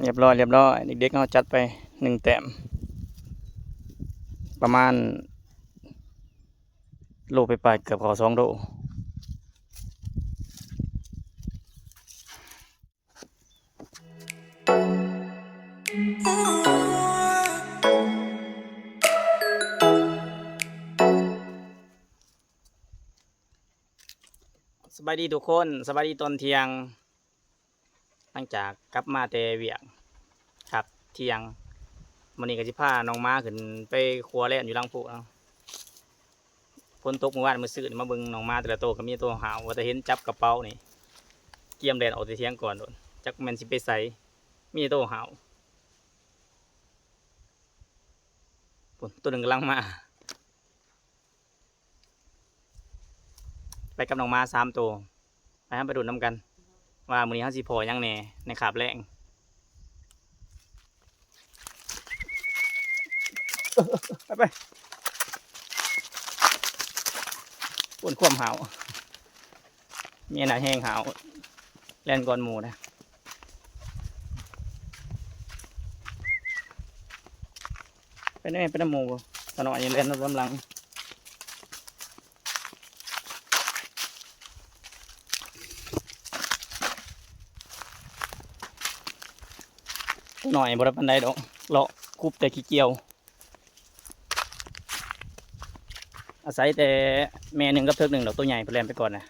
เรียบร้อยเด็กๆเขาจัดไป1 แต้มประมาณโลไปปลายเกือบขอ2 โลสบายดีทุกคนสบายดีตอนเที่ยงหลังจากกลับมาแต่เวียงครับเที่ยงวันนี้ก็สิพาน้องม้าขึ้นไปครัวแล่นอยู่หลังผู้เอาฝนตกเมื่อวานมื้อซื่อนี่มาเบิ่งน้องม้าแต่ละตัวก็มีตัวหาวว่าแต่เห็นจับกระเป๋านี่เกี่ยมแล่นออกแต่เที่ยงก่อนโดนจักแม่นสิไปไสมีตัวหาวพุ่นตัวหนึงกำลังมาไปกับน้องม้า3 ตัวไปหาไปดูน้ำกันว่ามื้อนี้เฮาสิพอหยังแหน่ในคาบแรงไปปนความหาวมีอันไหนแห้งหาวแล่นก่อนหมูนะเป็นไงเป็นน้ำหมูตอนนอนยังเล่นน้ำหลังหน่อยบริปันไดดอกเลาะคุบแต่ขี้เกียวอาศัยแต่แม่หนึ่งกับเทิกหนึ่งดอกตัวใหญ่ไปแล่นไปก่อนนะ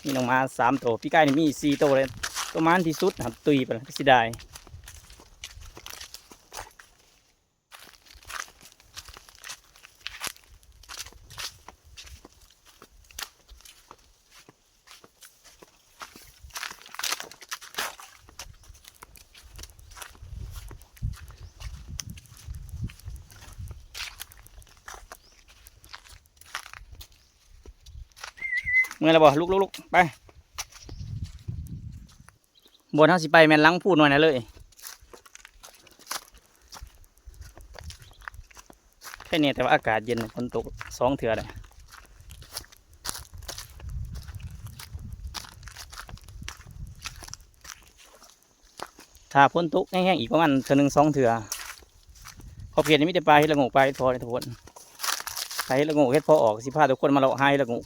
มีน้องมา3 ตัวพี่ไก่นี่มี4 ตัวเลยตัวมันที่สุดครับตุยไปแล้วสิได้เมื่อไรบ่ลุกไปบนเท้าสิไปแม่นลังพูดหน่อยนะเลยแค่นี้แต่ว่าอากาศเย็นฝนตก2 เถื่อเลยถ้าฝนตกแห้งๆอีกประมาณเถื่อ1 2 เถื่อพอเพียรนี่มีแต่ปลาเห็ดละโงกปลาเห็ดพอเลยทุกคนปลาเห็ดละโงกเห็ดพอออกสิพาทุกคนมาเลาะให้ละโงก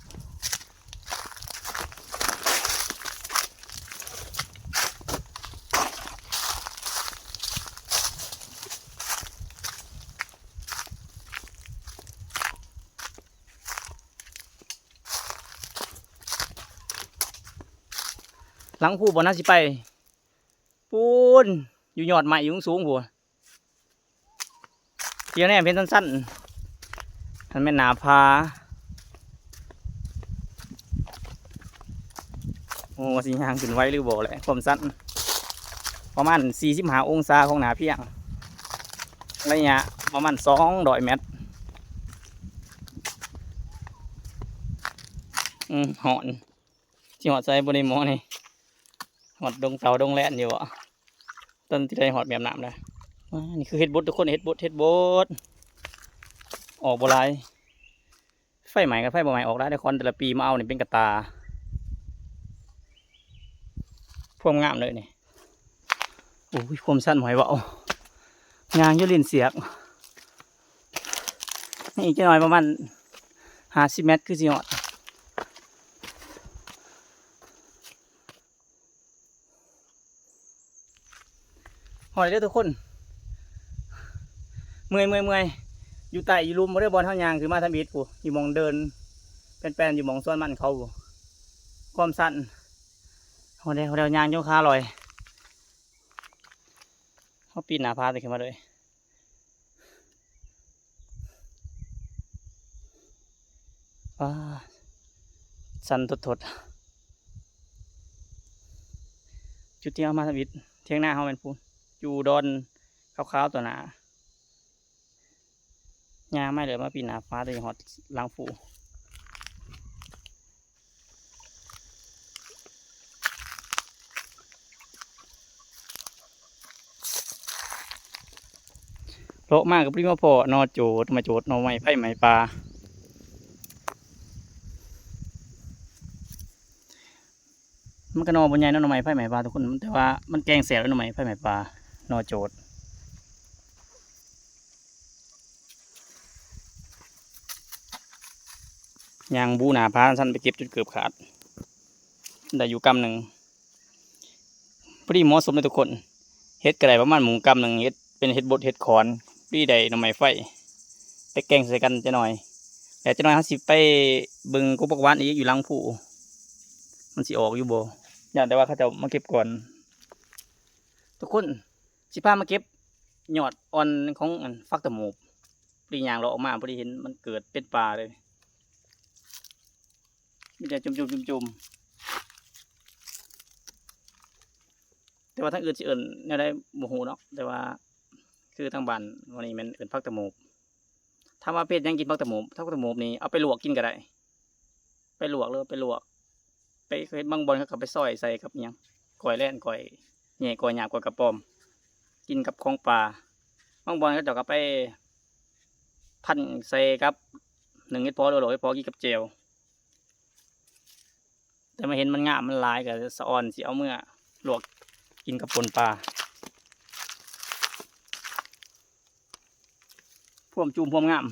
หลังผู้บนน่าสิไปปูนอยู่ยอดไม้อยู่สูงหัวเที่ยวแน่เป็นสั้นๆมันไม่หนาพาโอ้สิห่างขึ้นไว้หรือบ่แหละความสั้นประมาณ45 องศาของหนาเพียงระยะประมาณ200 เมตรหอนที่หอดใส่บริโมนี่หอดดงเต่าดงแล่นอยู่อ่ะต้นที่ได้หอดแบบน้ำเลยนี่คือเฮ็ดบดทุกคนเฮ็ดบดออกโบราณไฟใหม่กับไฟบ่ใหม่ออกได้คอนแต่ละปีมาเอานี่เป็นกระตาพวงงามเลยนี่โอ้ยความสั้นหอยเบายางยืดลินเสียกนี่อีกจะหน่อยประมาณ50 เมตรคือสิหอดหอยเด้อทุกคนเมื่อยอยู่ใต้อยู่รุมบ่ได้บอลเท่ายางคือมาทำอิฐกูอยู่มองเดินเป็นแปลนอยู่มองส่วนมันเขาความสั้นเขาเดียวยางโยคาลอยเขาปีนหนาพาขึ้นมาเลยสั้นทดจุดที่เขามาทำอิฐเที่ยงหน้าเขาเป็นพูนอยู่ดอนขาวๆตัวหนายางไม่เหลือมาปีนหนาฟ้าแต่ยังหอดลังฟูโลมากกับพี่มาพอนอโจดมาโจดนอไม้ไผ่ไม้ปลา มันก็นอบนใหญ่เนาะหน่อไม้ไผ่ไหมปลาทุกคนแต่ว่ามันแกงแสบแล้วหน่อไม้ไผ่ไหมปลาหนอโจดยางบูหนาพาสั้นไปเก็บจนเกือบขาดได้อยู่กำหนึ่งพอดีเหมาะสมเลยทุกคนเฮ็ดกระไรประมาณหมูกำหนึ่งเฮ็ดเป็นเฮ็ดบดเฮ็ดขอนพี่ใดหน่อไม้ไฟไปแกงใส่กันจะหน่อยแต่จะหน่อย50ไปเบิ่งกุ๊กวานอีกอยู่หลังผู้มันสิออกอยู่บ่อย่างแต่ว่าเขาจะมาเก็บก่อนทุกคนสิพามาเก็บยอดอ่อนของฟักตะหมูปลียางเราออกมาพอดีเห็นมันเกิดเป็นปลาเลยมีแต่จุ่มแต่ว่าทางอื่นสิเอิ้นแนวใดบ่ฮู้เนาะแต่ว่าคือทางบ้านวันนี้มันเอิ้นฟักตะหมูถ้าว่าเพศยังกินฟักตะหมูนี่เอาไปลวกกินก็ได้ไปลวกเลยไปลวกไปเฮ็ดบางบอนเขาก็ไปซอยใส่กับหยังก้อยแล่นก้อยแหน่ก้อยหยาบก้อยกระป๋อมกินกับของปลาบางบอนเขาจะก็ไปพันใส่กับ1เฮ็ดพอหรือ2เฮ็ดพอกินกับแจ่วแต่มาเห็นมันงามมันหลายก็สะอ่อนสิเอาเมื่อลวกกินกับปนปลาพวมจุ่มพวมงาม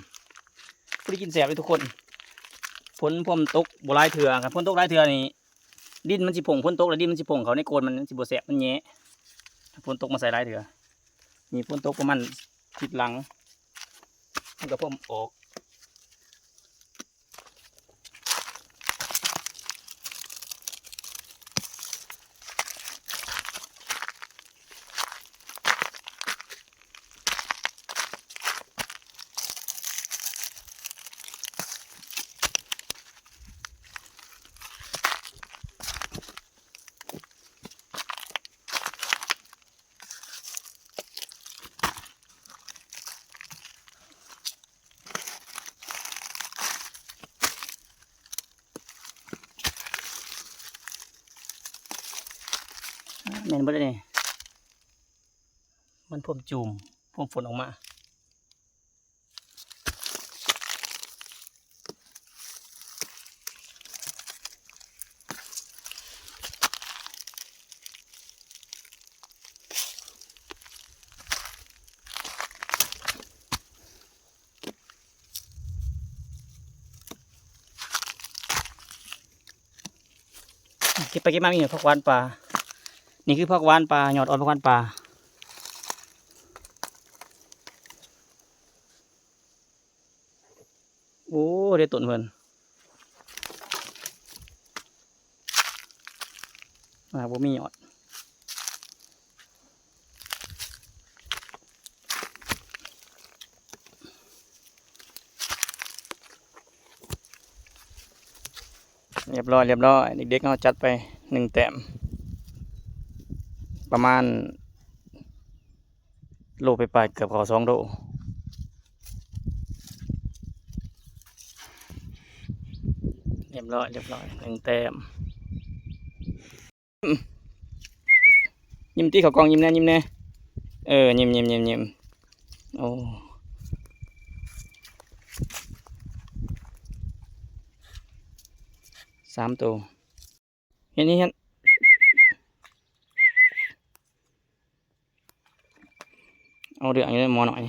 พอได้กินแสบเลยทุกคนฝนพวมตกบ่หลายเถื่อครับฝนตกหลายเถื่อนี่ดินมันสิผงฝนตกแล้วดินมันสิผงเขาในโกนมันสิบ่แสบมันแย่ฝนตกมาใส่หลายเถื่อนี่ฝนตกประมาณทิศหลังมันก็พวมออกแม่นบ่ได้นี่มันพวมจุ่มพวมฝนออกมาเก็บไปเก็บมามีเหรอผักหวานปลานี่คือผักหวานปลายอดอ่อนผักหวานปลาโอ้ได้ต้นเพิ่นบ่มียอดเรียบร้อยเด็กๆเขาจัดไป1 แต้มประมาณโลไปปลายเกือบเขา2 โลเรียบร้อย1 แต้มยิ้มตีเขากองยิ้มแน่ยิ้มโอ้3 ตัวเห็นเอาเดือดอยู่ในหม้อหน่อย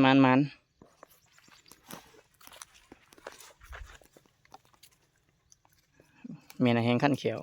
มันเมียนแห้งขั้นเขียว